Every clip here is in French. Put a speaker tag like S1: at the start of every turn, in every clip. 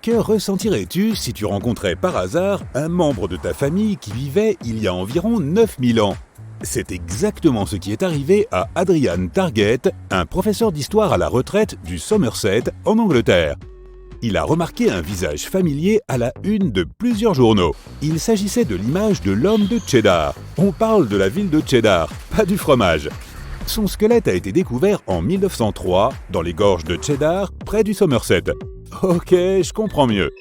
S1: Que ressentirais-tu si tu rencontrais par hasard un membre de ta famille qui vivait il y a environ 9000 ans? C'est exactement ce qui est arrivé à Adrian Targett, un professeur d'histoire à la retraite du Somerset, en Angleterre. Il a remarqué un visage familier à la une de plusieurs journaux. Il s'agissait de l'image de l'homme de Cheddar. On parle de la ville de Cheddar, pas du fromage. Son squelette a été découvert en 1903 dans les gorges de Cheddar, près du Somerset. Ok, je comprends mieux.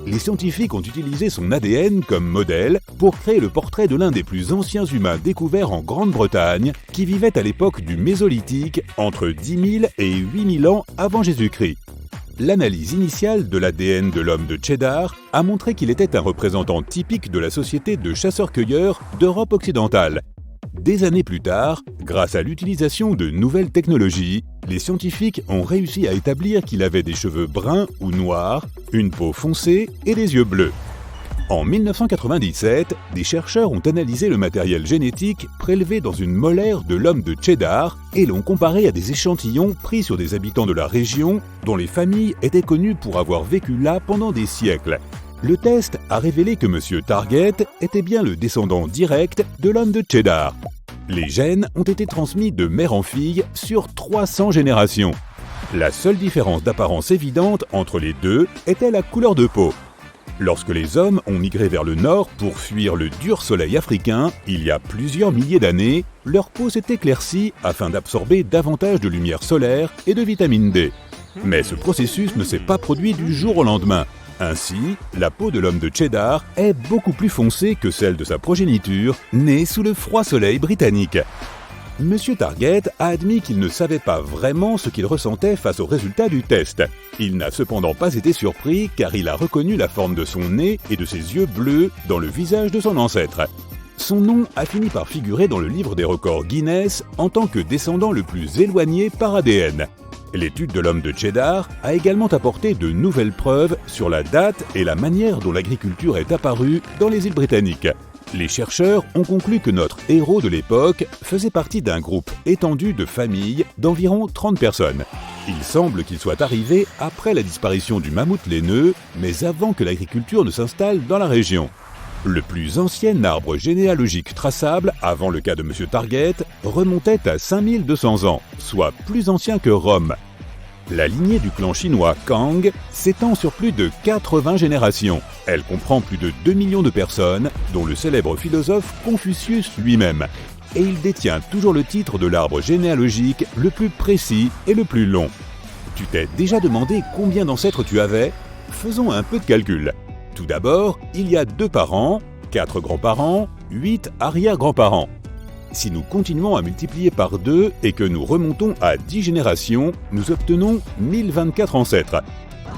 S1: Les scientifiques ont utilisé son ADN comme modèle pour créer le portrait de l'un des plus anciens humains découverts en Grande-Bretagne, qui vivait à l'époque du Mésolithique, entre 10 000 et 8 000 ans avant Jésus-Christ. L'analyse initiale de l'ADN de l'homme de Cheddar a montré qu'il était un représentant typique de la société de chasseurs-cueilleurs d'Europe occidentale. Des années plus tard, grâce à l'utilisation de nouvelles technologies, les scientifiques ont réussi à établir qu'il avait des cheveux bruns ou noirs, une peau foncée et des yeux bleus. En 1997, des chercheurs ont analysé le matériel génétique prélevé dans une molaire de l'homme de Cheddar et l'ont comparé à des échantillons pris sur des habitants de la région dont les familles étaient connues pour avoir vécu là pendant des siècles. Le test a révélé que M. Targett était bien le descendant direct de l'homme de Cheddar. Les gènes ont été transmis de mère en fille sur 300 générations. La seule différence d'apparence évidente entre les deux était la couleur de peau. Lorsque les hommes ont migré vers le nord pour fuir le dur soleil africain, il y a plusieurs milliers d'années, leur peau s'est éclaircie afin d'absorber davantage de lumière solaire et de vitamine D. Mais ce processus ne s'est pas produit du jour au lendemain. Ainsi, la peau de l'homme de Cheddar est beaucoup plus foncée que celle de sa progéniture, née sous le froid soleil britannique. Monsieur Targett a admis qu'il ne savait pas vraiment ce qu'il ressentait face au résultat du test. Il n'a cependant pas été surpris car il a reconnu la forme de son nez et de ses yeux bleus dans le visage de son ancêtre. Son nom a fini par figurer dans le livre des records Guinness en tant que descendant le plus éloigné par ADN. L'étude de l'homme de Cheddar a également apporté de nouvelles preuves sur la date et la manière dont l'agriculture est apparue dans les îles britanniques. Les chercheurs ont conclu que notre héros de l'époque faisait partie d'un groupe étendu de familles d'environ 30 personnes. Il semble qu'il soit arrivé après la disparition du mammouth laineux, mais avant que l'agriculture ne s'installe dans la région. Le plus ancien arbre généalogique traçable, avant le cas de M. Targett, remontait à 5200 ans, soit plus ancien que Rome. La lignée du clan chinois Kang s'étend sur plus de 80 générations. Elle comprend plus de 2 millions de personnes, dont le célèbre philosophe Confucius lui-même. Et il détient toujours le titre de l'arbre généalogique le plus précis et le plus long. Tu t'es déjà demandé combien d'ancêtres tu avais? Faisons un peu de calcul. Tout d'abord, il y a 2 parents, 4 grands-parents, 8 arrière-grands-parents. Si nous continuons à multiplier par 2 et que nous remontons à 10 générations, nous obtenons 1024 ancêtres.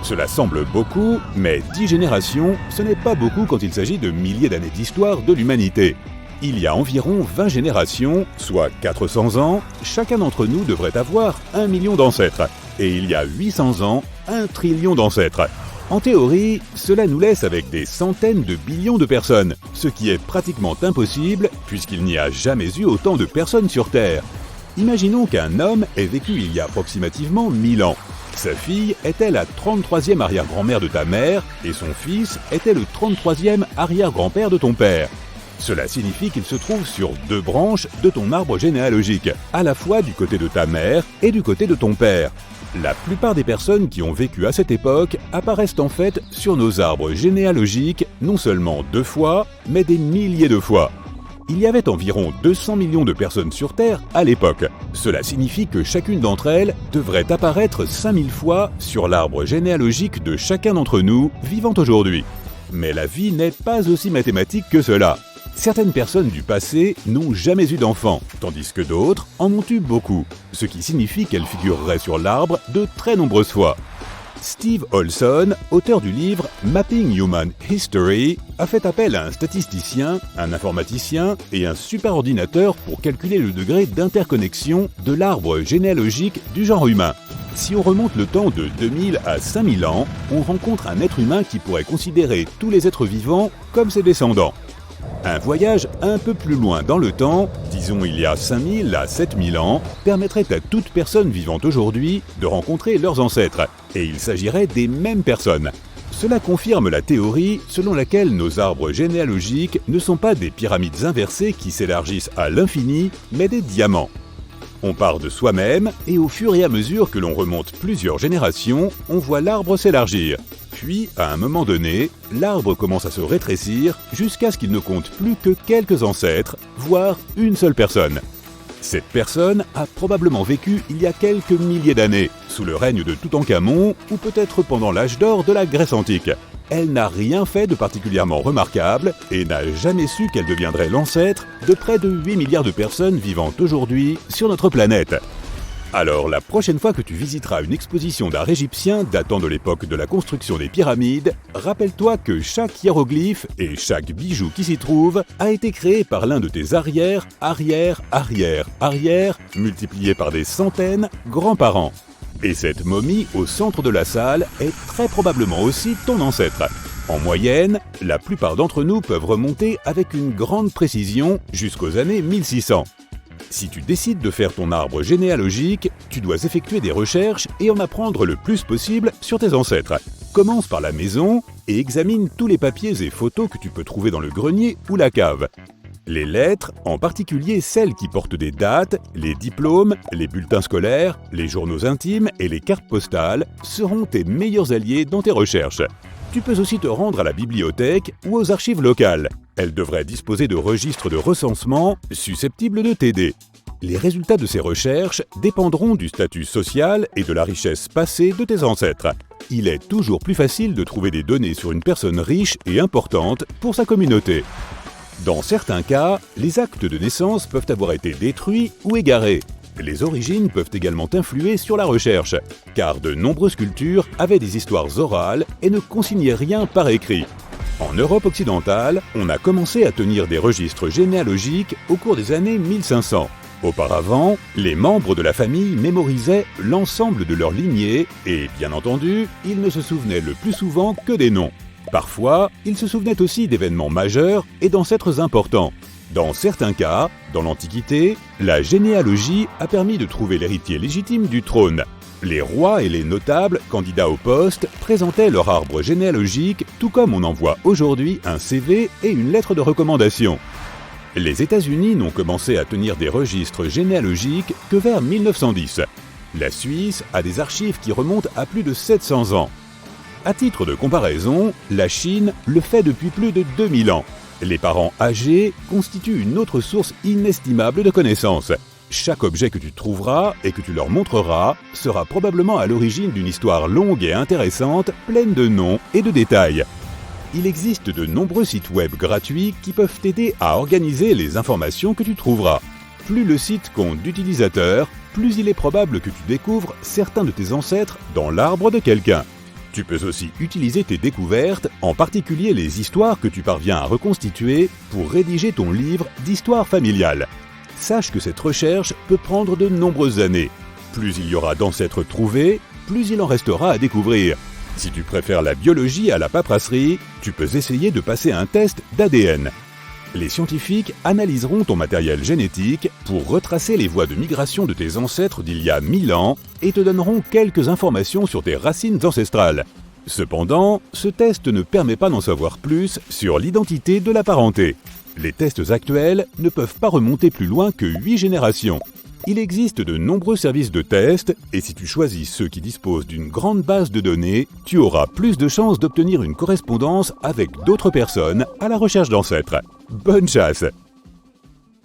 S1: Cela semble beaucoup, mais 10 générations, ce n'est pas beaucoup quand il s'agit de milliers d'années d'histoire de l'humanité. Il y a environ 20 générations, soit 400 ans, chacun d'entre nous devrait avoir 1 million d'ancêtres. Et il y a 800 ans, 1 trillion d'ancêtres. En théorie, cela nous laisse avec des centaines de billions de personnes, ce qui est pratiquement impossible puisqu'il n'y a jamais eu autant de personnes sur Terre. Imaginons qu'un homme ait vécu il y a approximativement 1000 ans. Sa fille était la 33e arrière-grand-mère de ta mère et son fils était le 33e arrière-grand-père de ton père. Cela signifie qu'il se trouve sur 2 branches de ton arbre généalogique, à la fois du côté de ta mère et du côté de ton père. La plupart des personnes qui ont vécu à cette époque apparaissent en fait sur nos arbres généalogiques non seulement 2 fois, mais des milliers de fois. Il y avait environ 200 millions de personnes sur Terre à l'époque. Cela signifie que chacune d'entre elles devrait apparaître 5000 fois sur l'arbre généalogique de chacun d'entre nous vivant aujourd'hui. Mais la vie n'est pas aussi mathématique que cela. Certaines personnes du passé n'ont jamais eu d'enfants, tandis que d'autres en ont eu beaucoup, ce qui signifie qu'elles figureraient sur l'arbre de très nombreuses fois. Steve Olson, auteur du livre Mapping Human History, a fait appel à un statisticien, un informaticien et un superordinateur pour calculer le degré d'interconnexion de l'arbre généalogique du genre humain. Si on remonte le temps de 2000 à 5000 ans, on rencontre un être humain qui pourrait considérer tous les êtres vivants comme ses descendants. Un voyage un peu plus loin dans le temps, disons il y a 5000 à 7000 ans, permettrait à toute personne vivante aujourd'hui de rencontrer leurs ancêtres, et il s'agirait des mêmes personnes. Cela confirme la théorie selon laquelle nos arbres généalogiques ne sont pas des pyramides inversées qui s'élargissent à l'infini, mais des diamants. On part de soi-même et au fur et à mesure que l'on remonte plusieurs générations, on voit l'arbre s'élargir. Puis, à un moment donné, l'arbre commence à se rétrécir jusqu'à ce qu'il ne compte plus que quelques ancêtres, voire une seule personne. Cette personne a probablement vécu il y a quelques milliers d'années, sous le règne de Toutankhamon ou peut-être pendant l'âge d'or de la Grèce antique. Elle n'a rien fait de particulièrement remarquable et n'a jamais su qu'elle deviendrait l'ancêtre de près de 8 milliards de personnes vivant aujourd'hui sur notre planète. Alors la prochaine fois que tu visiteras une exposition d'art égyptien datant de l'époque de la construction des pyramides, rappelle-toi que chaque hiéroglyphe et chaque bijou qui s'y trouve a été créé par l'un de tes arrière, multiplié par des centaines, grands-parents. Et cette momie au centre de la salle est très probablement aussi ton ancêtre. En moyenne, la plupart d'entre nous peuvent remonter avec une grande précision jusqu'aux années 1600. Si tu décides de faire ton arbre généalogique, tu dois effectuer des recherches et en apprendre le plus possible sur tes ancêtres. Commence par la maison et examine tous les papiers et photos que tu peux trouver dans le grenier ou la cave. Les lettres, en particulier celles qui portent des dates, les diplômes, les bulletins scolaires, les journaux intimes et les cartes postales, seront tes meilleurs alliés dans tes recherches. Tu peux aussi te rendre à la bibliothèque ou aux archives locales. Elles devraient disposer de registres de recensement susceptibles de t'aider. Les résultats de ces recherches dépendront du statut social et de la richesse passée de tes ancêtres. Il est toujours plus facile de trouver des données sur une personne riche et importante pour sa communauté. Dans certains cas, les actes de naissance peuvent avoir été détruits ou égarés. Les origines peuvent également influer sur la recherche, car de nombreuses cultures avaient des histoires orales et ne consignaient rien par écrit. En Europe occidentale, on a commencé à tenir des registres généalogiques au cours des années 1500. Auparavant, les membres de la famille mémorisaient l'ensemble de leur lignée et, bien entendu, ils ne se souvenaient le plus souvent que des noms. Parfois, ils se souvenaient aussi d'événements majeurs et d'ancêtres importants. Dans certains cas, dans l'Antiquité, la généalogie a permis de trouver l'héritier légitime du trône. Les rois et les notables candidats au poste présentaient leur arbre généalogique, tout comme on envoie aujourd'hui un CV et une lettre de recommandation. Les États-Unis n'ont commencé à tenir des registres généalogiques que vers 1910. La Suisse a des archives qui remontent à plus de 700 ans. À titre de comparaison, la Chine le fait depuis plus de 2000 ans. Les parents âgés constituent une autre source inestimable de connaissances. Chaque objet que tu trouveras et que tu leur montreras sera probablement à l'origine d'une histoire longue et intéressante, pleine de noms et de détails. Il existe de nombreux sites web gratuits qui peuvent t'aider à organiser les informations que tu trouveras. Plus le site compte d'utilisateurs, plus il est probable que tu découvres certains de tes ancêtres dans l'arbre de quelqu'un. Tu peux aussi utiliser tes découvertes, en particulier les histoires que tu parviens à reconstituer, pour rédiger ton livre d'histoire familiale. Sache que cette recherche peut prendre de nombreuses années. Plus il y aura d'ancêtres trouvés, plus il en restera à découvrir. Si tu préfères la biologie à la paperasserie, tu peux essayer de passer un test d'ADN. Les scientifiques analyseront ton matériel génétique pour retracer les voies de migration de tes ancêtres d'il y a 1000 ans et te donneront quelques informations sur tes racines ancestrales. Cependant, ce test ne permet pas d'en savoir plus sur l'identité de la parenté. Les tests actuels ne peuvent pas remonter plus loin que 8 générations. Il existe de nombreux services de test et si tu choisis ceux qui disposent d'une grande base de données, tu auras plus de chances d'obtenir une correspondance avec d'autres personnes à la recherche d'ancêtres. Bonne chasse!